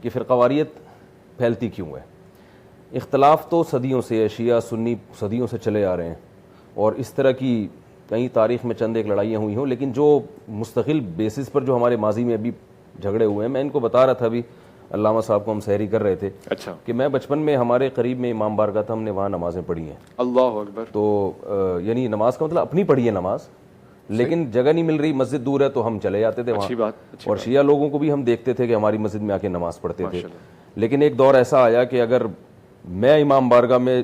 کہ فرقواریت پھیلتی کیوں ہے. اختلاف تو صدیوں سے ہے, شیعہ سنی صدیوں سے چلے آ رہے ہیں, اور اس طرح کی کئی تاریخ میں چند ایک لڑائیاں ہوئی ہوں, لیکن جو مستقل بیسس پر جو ہمارے ماضی میں ابھی جھگڑے ہوئے ہیں, میں ان کو بتا رہا تھا ابھی علامہ صاحب کو ہم سحری کر رہے تھے اچھا کہ میں بچپن میں ہمارے قریب میں امام بارگاہ تھا, ہم نے وہاں نمازیں پڑھی ہیں. اللہ اکبر. تو یعنی نماز کا مطلب اپنی پڑھی ہے نماز, لیکن جگہ نہیں مل رہی, مسجد دور ہے تو ہم چلے جاتے تھے وہاں, اور شیعہ لوگوں کو بھی ہم دیکھتے تھے کہ ہماری مسجد میں آ کے نماز پڑھتے تھے. لیکن ایک دور ایسا آیا کہ اگر میں امام بارگاہ میں,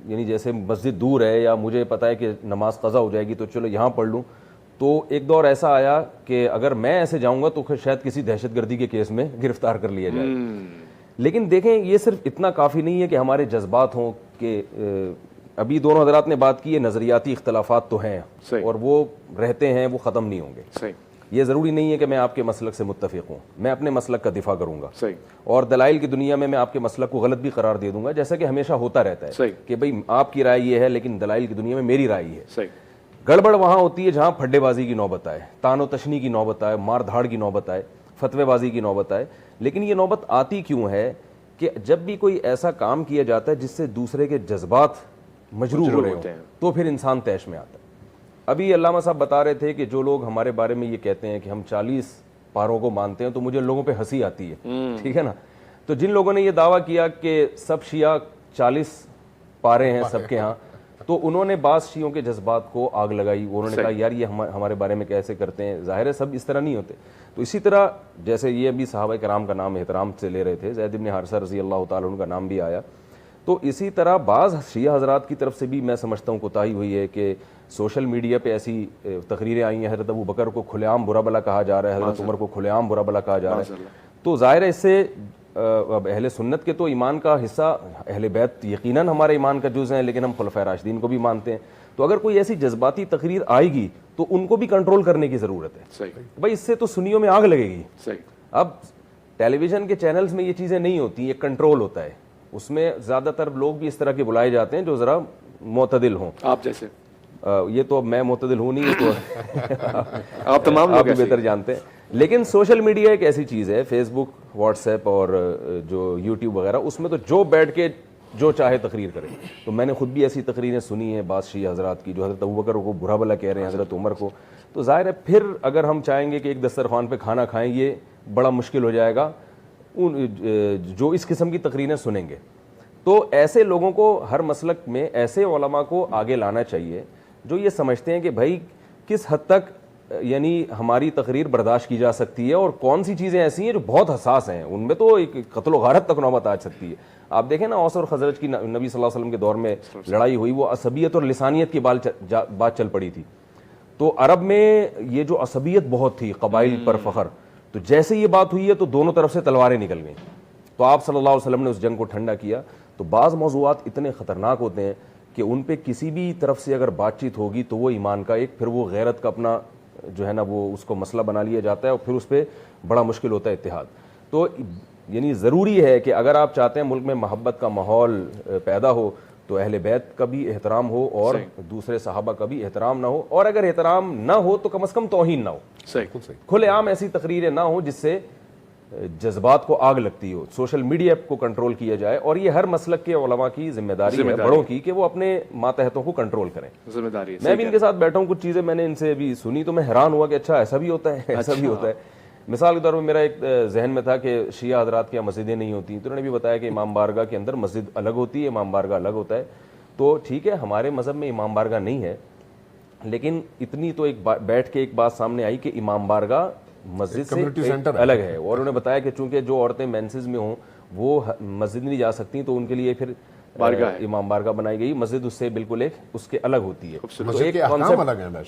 یعنی جیسے مسجد دور ہے یا مجھے پتہ ہے کہ نماز قضا ہو جائے گی تو چلو یہاں پڑھ لوں, تو ایک دور ایسا آیا کہ اگر میں ایسے جاؤں گا تو شاید کسی دہشت گردی کے کیس میں گرفتار کر لیا جائے. لیکن دیکھیں یہ صرف اتنا کافی نہیں ہے کہ ہمارے جذبات ہوں, کہ ابھی دونوں حضرات نے بات کی ہے, نظریاتی اختلافات تو ہیں اور وہ رہتے ہیں, وہ ختم نہیں ہوں گے. یہ ضروری نہیں ہے کہ میں آپ کے مسلک سے متفق ہوں, میں اپنے مسلک کا دفاع کروں گا, اور دلائل کی دنیا میں آپ کے مسلک کو غلط بھی قرار دے دوں گا, جیسا کہ ہمیشہ ہوتا رہتا ہے کہ بھئی آپ کی رائے یہ ہے لیکن دلائل کی دنیا میں میری رائے ہے. گڑبڑ وہاں ہوتی ہے جہاں پھڈے بازی کی نوبت آئے, تان و تشنی کی نوبت آئے, مار دھاڑ کی نوبت آئے, فتوے بازی کی نوبت آئے. لیکن یہ نوبت آتی کیوں ہے کہ جب بھی کوئی ایسا کام کیا جاتا ہے جس سے دوسرے کے جذبات مجروح ہو رہے ہوں, تو پھر انسان طیش میں آتا ہے. ابھی علامہ صاحب بتا رہے تھے کہ جو لوگ ہمارے بارے میں یہ کہتے ہیں کہ ہم 40 پاروں کو مانتے ہیں, تو مجھے لوگوں پہ ہنسی آتی ہے, ٹھیک ہے نا. تو جن لوگوں نے یہ دعویٰ کیا کہ سب شیعہ 40 پارے ہیں سب کے ہاں, تو انہوں نے بعض شیعوں کے جذبات کو آگ لگائی. انہوں نے کہا یار یہ ہمارے بارے میں کیسے کرتے ہیں, ظاہر ہے سب اس طرح نہیں ہوتے. تو اسی طرح جیسے یہ ابھی صحابہ کرام کا نام احترام سے لے رہے تھے, زید بن حارثہ رضی اللہ تعالیٰ عنہ کا نام بھی آیا, تو اسی طرح بعض شیعہ حضرات کی طرف سے بھی میں سمجھتا ہوں کوتاہی ہوئی ہے کہ سوشل میڈیا پہ ایسی تقریریں آئی ہیں, حضرت ابو بکر کو کھلے عام برا بلا کہا جا رہا ہے, حضرت عمر کو کھلے عام برا بلا کہا جا رہا ہے. تو ظاہر ہے اس سے اب اہل سنت کے تو ایمان کا حصہ, اہل بیت یقیناً ہمارے ایمان کا جز ہیں, لیکن ہم خلفائے راشدین کو بھی مانتے ہیں. تو اگر کوئی ایسی جذباتی تقریر آئے گی تو ان کو بھی کنٹرول کرنے کی ضرورت ہے. بھائی اس سے تو سنیوں میں آگ لگے گی. اب ٹیلی ویژن کے چینلز میں یہ چیزیں نہیں ہوتی, ایک کنٹرول ہوتا ہے, اس میں زیادہ تر لوگ بھی اس طرح کے بلائے جاتے ہیں جو ذرا معتدل ہوں. آپ جیسے یہ تو میں معتدل ہوں نہیں, تو آپ تمام آپ بہتر جانتے ہیں. لیکن سوشل میڈیا ایک ایسی چیز ہے, فیس بک, واٹس ایپ اور جو یوٹیوب وغیرہ, اس میں تو جو بیٹھ کے جو چاہے تقریر کرے. تو میں نے خود بھی ایسی تقریریں سنی ہیں بعض شیعہ حضرات کی جو حضرت ابوبکر کو برا بلا کہہ رہے ہیں, حضرت عمر کو. تو ظاہر ہے پھر اگر ہم چاہیں گے کہ ایک دسترخوان پہ کھانا کھائیں, یہ بڑا مشکل ہو جائے گا جو اس قسم کی تقریریں سنیں گے. تو ایسے لوگوں کو ہر مسلک میں ایسے علماء کو آگے لانا چاہیے جو یہ سمجھتے ہیں کہ بھائی کس حد تک یعنی ہماری تقریر برداشت کی جا سکتی ہے, اور کون سی چیزیں ایسی ہیں جو بہت حساس ہیں, ان میں تو ایک قتل و غارت تک نوبت آ سکتی ہے. آپ دیکھیں نا اوس اور خزرج کی نبی صلی اللہ علیہ وسلم کے دور میں لڑائی ہوئی, وہ عصبیت اور لسانیت کی بات چل پڑی تھی. تو عرب میں یہ جو عصبیت بہت تھی, قبائل پر فخر, تو جیسے یہ بات ہوئی ہے تو دونوں طرف سے تلواریں نکل گئیں. تو آپ صلی اللہ علیہ وسلم نے اس جنگ کو ٹھنڈا کیا. تو بعض موضوعات اتنے خطرناک ہوتے ہیں کہ ان پہ کسی بھی طرف سے اگر بات چیت ہوگی تو وہ ایمان کا ایک, پھر وہ غیرت کا اپنا جو ہے نا وہ اس کو مسئلہ بنا لیا جاتا ہے, اور پھر اس پہ بڑا مشکل ہوتا ہے اتحاد. تو یعنی ضروری ہے کہ اگر آپ چاہتے ہیں ملک میں محبت کا ماحول پیدا ہو تو اہل بیت کا بھی احترام ہو اور دوسرے صحابہ کا بھی احترام نہ ہو, اور اگر احترام نہ ہو تو کم از کم توہین نہ ہو. کھلے عام ایسی تقریریں نہ ہوں جس سے جذبات کو آگ لگتی ہو. سوشل میڈیا کو کنٹرول کیا جائے, اور یہ ہر مسلک کے علماء کی ذمہ داری ہے, بڑوں کی, کہ وہ اپنے ماتحتوں کو کنٹرول کریں. ذمہ داری. میں بھی ان کے ساتھ بیٹھا ہوں, کچھ چیزیں میں نے ان سے بھی سنی تو میں حیران ہوا کہ اچھا ایسا بھی ہوتا ہے, ایسا بھی ہوتا ہے. مثال کے طور پر میرا ایک ذہن میں تھا کہ شیعہ حضرات کی مسجدیں نہیں ہوتی, تو انہوں نے بھی بتایا کہ امام بارگاہ کے اندر مسجد الگ ہوتی ہے, امام بارگاہ الگ ہوتا ہے. تو ٹھیک ہے, ہمارے مذہب میں امام بارگاہ نہیں ہے, لیکن اتنی تو ایک بیٹھ کے ایک بات سامنے آئی کہ امام بارگاہ مسجد سے الگ ہے. اور انہوں نے بتایا کہ چونکہ جو عورتیں مینسز میں ہوں وہ مسجد نہیں جا سکتی, تو ان کے لیے پھر امام بارگاہ بنائی گئی. مسجد اس سے بالکل ایک اس کے الگ ہوتی ہے. تو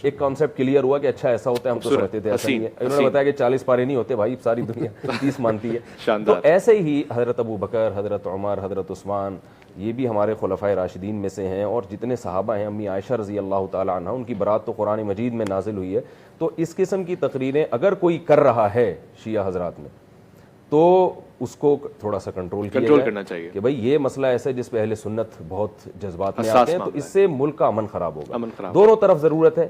ایک کانسیپٹ کلیئر ہوا کہ اچھا ایسا ہوتا ہے, ہم تو سمجھتے تھے ایسا نہیں ہے. انہوں نے بتایا کہ 40 پارے نہیں ہوتے بھائی, ساری دنیا 30 مانتی ہے. تو ایسے ہی حضرت ابو بکر, حضرت عمر, حضرت عثمان, یہ بھی ہمارے خلفائے راشدین میں سے ہیں, اور جتنے صحابہ ہیں, امی عائشہ رضی اللہ تعالیٰ عنہ, ان کی برات تو قرآن مجید میں نازل ہوئی ہے. تو اس قسم کی تقریریں اگر کوئی کر رہا ہے شیعہ حضرات میں تو اس کو تھوڑا سا کنٹرول کرنا چاہیے کہ بھائی یہ مسئلہ ایسا ہے جس پہ اہل سنت بہت جذبات میں آتے ہیں, تو اس سے ملک کا امن خراب ہوگا. دونوں طرف ضرورت ہے,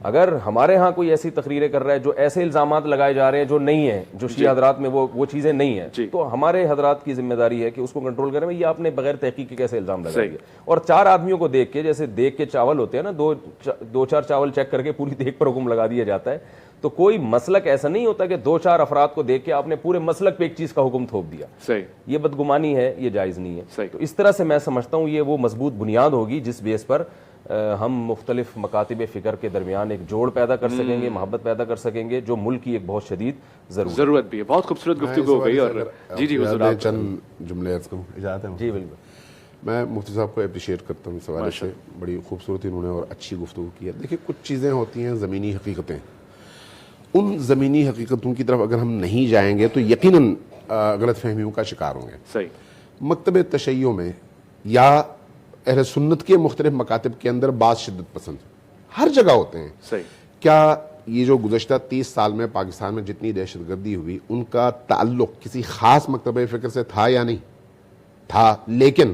اگر ہمارے ہاں کوئی ایسی تقریریں کر رہا ہے جو ایسے الزامات لگائے جا رہے ہیں جو نہیں ہیں, جو شیعہ حضرات میں وہ چیزیں نہیں ہیں, تو ہمارے حضرات کی ذمہ داری ہے کہ اس کو کنٹرول کریں. یہ آپ نے بغیر تحقیق کے کیسے الزام لگائے. اور 4 آدمیوں کو دیکھ کے, جیسے دیکھ کے چاول ہوتے ہیں نا, 2-4 چاول چیک کر کے پوری دیکھ پر حکم لگا دیا جاتا ہے. تو کوئی مسلک ایسا نہیں ہوتا کہ 2-4 افراد کو دیکھ کے آپ نے پورے مسلک پہ ایک چیز کا حکم تھوپ دیا. یہ بدگمانی ہے, یہ جائز نہیں ہے. تو اس طرح سے میں سمجھتا ہوں یہ وہ مضبوط بنیاد ہوگی جس بیس پر ہم مختلف مکاتب فکر کے درمیان ایک جوڑ پیدا کر سکیں گے, محبت پیدا کر سکیں گے, جو ملک کی ایک بہت شدید ضرورت بھی ہے. بہت خوبصورت گفتگو ہو گئی. اور جی حضور آپ چند جملے عرض کروں, اجازت ہے؟ جی بالکل. میں مفتی صاحب کو اپریشیٹ کرتا ہوں اس حوالے سے, بڑی خوبصورتی انہوں نے اور اچھی گفتگو کی ہے. دیکھیں کچھ چیزیں ہوتی ہیں زمینی حقیقتیں, ان زمینی حقیقتوں کی طرف اگر ہم نہیں جائیں گے تو یقیناً غلط فہمیوں کا شکار ہوں گے. مکتب تشیع میں یا اہل سنت کے مختلف مکاتب کے اندر بعض شدت پسند ہر جگہ ہوتے ہیں. کیا یہ جو گزشتہ 30 سال میں پاکستان میں جتنی دہشت گردی ہوئی ان کا تعلق کسی خاص مکتب فکر سے تھا یا نہیں تھا؟ لیکن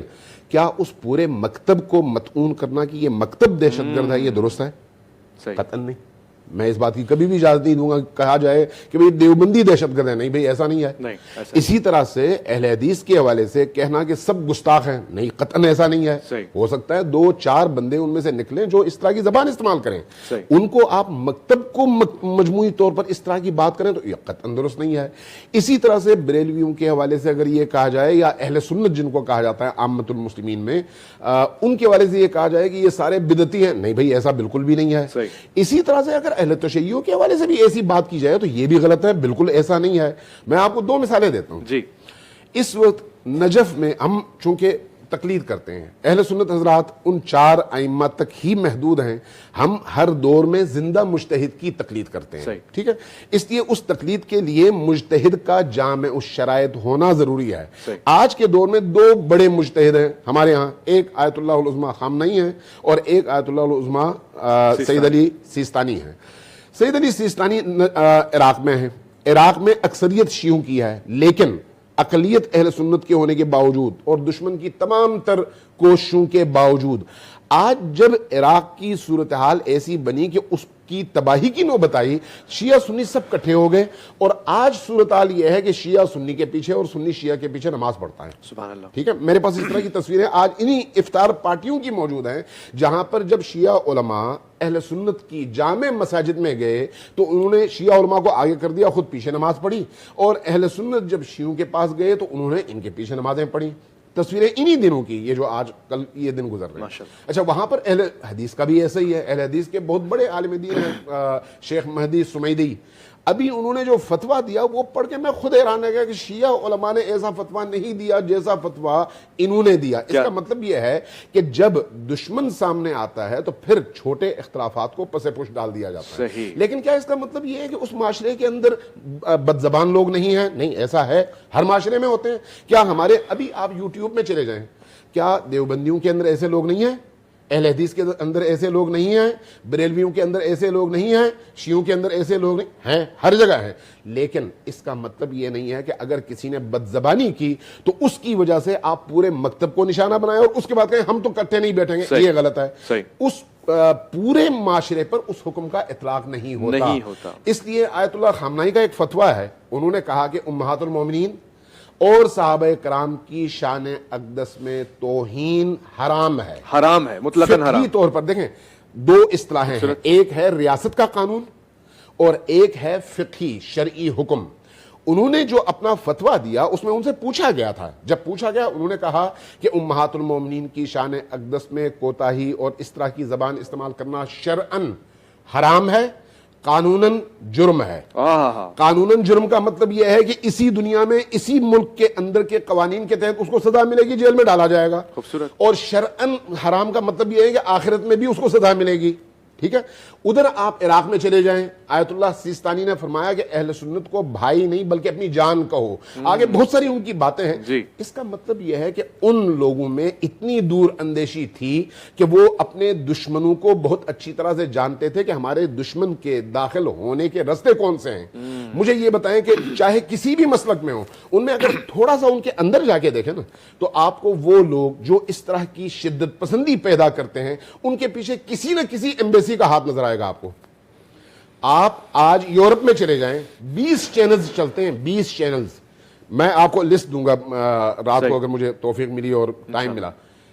کیا اس پورے مکتب کو مطعون کرنا کہ یہ مکتب دہشت گرد ہے یہ درست ہے؟ قطعاً نہیں. میں اس بات کی کبھی بھی اجازت نہیں دوں گا کہا جائے کہ بھئی دیوبندی دہشت گرد ہے. نہیں بھئی ایسا نہیں ہے. اسی طرح سے اہل حدیث کے حوالے سے کہنا کہ سب گستاخ ہیں, نہیں قطعاً ایسا نہیں ہے. ہو سکتا ہے 2-4 بندے ان میں سے نکلیں جو اس طرح کی زبان استعمال کریں, ان کو آپ مکتب کو مجموعی طور پر اس طرح کی بات کریں تو یہ قطعاً درست نہیں ہے. اسی طرح سے بریلویوں کے حوالے سے اگر یہ کہا جائے یا اہل سنت جن کو کہا جاتا ہے عامت المسلمین میں, ان کے حوالے سے یہ کہا جائے کہ یہ سارے بدعتی ہیں, نہیں بھئی ایسا بالکل بھی نہیں ہے. اسی طرح سے اگر اہل تشیع کے حوالے سے بھی ایسی بات کی جائے تو یہ بھی غلط ہے, بالکل ایسا نہیں ہے. میں آپ کو 2 مثالیں دیتا ہوں. اس وقت نجف میں ہم چونکہ تقلید کرتے ہیں, اہل سنت حضرات ان 4 ائمہ تک ہی محدود ہیں. ہم ہر دور میں زندہ مجتہد کی تقلید کرتے ہیں, ٹھیک ہے. اس لیے اس تقلید کے لیے مجتہد کا جامع الشرائط ہونا ضروری ہے. آج کے دور میں 2 بڑے مجتہد ہیں ہمارے ہاں, ایک آیت اللہ العظمیٰ خامنئی ہیں اور ایک آیت اللہ العظمیٰ سید علی سیستانی ہیں. سید علی سیستانی عراق میں ہیں. عراق میں اکثریت شیعوں کی ہے, لیکن اقلیت اہل سنت کے ہونے کے باوجود اور دشمن کی تمام تر کوششوں کے باوجود آج جب عراق کی صورتحال ایسی بنی کہ اس کی تباہی کی نوبت آئی, شیعہ سنی سب کٹھے ہو گئے اور آج صورتحال یہ ہے کہ شیعہ سنی کے پیچھے اور سنی شیعہ کے پیچھے نماز پڑھتا ہے. سبحان اللہ. ٹھیک ہے, میرے پاس اس طرح کی تصویریں آج انہی افطار پارٹیوں کی موجود ہیں جہاں پر جب شیعہ علماء اہل سنت کی جامع مساجد میں گئے تو انہوں نے شیعہ علماء کو آگے کر دیا, خود پیچھے نماز پڑھی, اور اہل سنت جب شیعوں کے پاس گئے تو انہوں نے ان کے پیچھے نمازیں پڑھی. تصویریں انہی دنوں کی, یہ جو آج کل یہ دن گزر رہے ہیں. اچھا, وہاں پر اہل حدیث کا بھی ایسا ہی ہے. اہل حدیث کے بہت بڑے عالم دین ہیں شیخ مہدی سمیدی, ابھی انہوں نے جو فتویٰ دیا وہ پڑھ کے میں خود حیران رہ گیا کہ شیعہ علماء نے ایسا فتویٰ نہیں دیا جیسا فتویٰ انہوں نے دیا. اس کا مطلب یہ ہے کہ جب دشمن سامنے آتا ہے تو پھر چھوٹے اختلافات کو پس پش ڈال دیا جاتا ہے. لیکن کیا اس کا مطلب یہ ہے کہ اس معاشرے کے اندر بد زبان لوگ نہیں ہیں؟ نہیں, ایسا ہے, ہر معاشرے میں ہوتے ہیں. کیا ہمارے ابھی آپ یوٹیوب میں چلے جائیں, کیا دیوبندیوں کے اندر ایسے لوگ نہیں ہیں؟ اہل حدیث کے اندر ایسے لوگ نہیں ہیں؟ بریلویوں کے اندر ایسے لوگ نہیں ہیں؟ شیعوں کے اندر ایسے لوگ نہیں ہیں؟ ہر جگہ ہیں. لیکن اس کا مطلب یہ نہیں ہے کہ اگر کسی نے بد زبانی کی تو اس کی وجہ سے آپ پورے مکتب کو نشانہ بنائیں اور اس کے بعد کہیں ہم تو کٹھے نہیں بیٹھیں گے. یہ غلط ہے. اس پورے معاشرے پر اس حکم کا اطلاق نہیں ہوتا. اس لیے آیت اللہ خامنئی کا ایک فتویٰ ہے, انہوں نے کہا کہ امہات المومنین اور صحابہ کرام کی شان اقدس میں توہین حرام ہے. حرام ہے, مطلقاً حرام. فقہی طور پر دیکھیں 2 اصطلاحیں ہیں, ایک ہے ریاست کا قانون اور ایک ہے فقہی شرعی حکم. انہوں نے جو اپنا فتویٰ دیا اس میں ان سے پوچھا گیا تھا, جب پوچھا گیا انہوں نے کہا کہ امہات المومنین کی شان اقدس میں کوتاہی اور اس طرح کی زبان استعمال کرنا شرعاً حرام ہے, قانوناً جرم ہے. قانوناً جرم کا مطلب یہ ہے کہ اسی دنیا میں اسی ملک کے اندر کے قوانین کے تحت اس کو سزا ملے گی, جیل میں ڈالا جائے گا. اور شرعاً حرام کا مطلب یہ ہے کہ آخرت میں بھی اس کو سزا ملے گی. ٹھیک ہے. ادھر آپ عراق میں چلے جائیں, آیت اللہ سیستانی نے فرمایا کہ اہل سنت کو بھائی نہیں بلکہ اپنی جان کہو. آگے بہت ساری ان کی باتیں ہیں. اس کا مطلب یہ ہے کہ ان لوگوں میں اتنی دور اندیشی تھی کہ وہ اپنے دشمنوں کو بہت اچھی طرح سے جانتے تھے کہ ہمارے دشمن کے داخل ہونے کے راستے کون سے ہیں. مجھے یہ بتائیں کہ چاہے کسی بھی مسلک میں ہو, ان میں اگر تھوڑا سا ان کے اندر جا کے دیکھیں نا تو آپ کو وہ لوگ جو اس طرح کی شدت پسندی پیدا کرتے ہیں ان کے پیچھے کسی نہ کسی ایمبیسی کا ہاتھ نظر آئے گا آپ کو. آپ آج یورپ میں چلے جائیں 20 چینلز چلتے ہیں, 20 چینلز. میں آپ کو لسٹ دوں گا رات کو اگر مجھے توفیق ملی اور ٹائم ملا.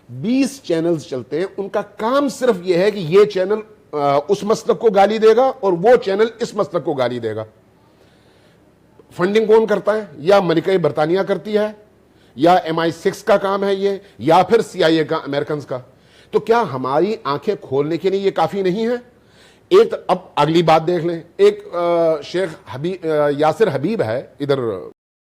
20 چینلز چلتے ہیں, ان کا کام صرف یہ ہے کہ یہ چینل اس مسلک کو گالی دے گا اور وہ چینل اس مسلک کو گالی دے گا. فنڈنگ کون کرتا ہے؟ یا ملکہ برطانیہ کرتی ہے, یا MI6 کا کام ہے یہ, یا پھر CIA کا, امریکنز کا. تو کیا ہماری آنکھیں کھولنے کے لیے یہ کافی نہیں ہے؟ ایک اب اگلی بات دیکھ لیں, ایک شیخ یاسر حبیب ہے ادھر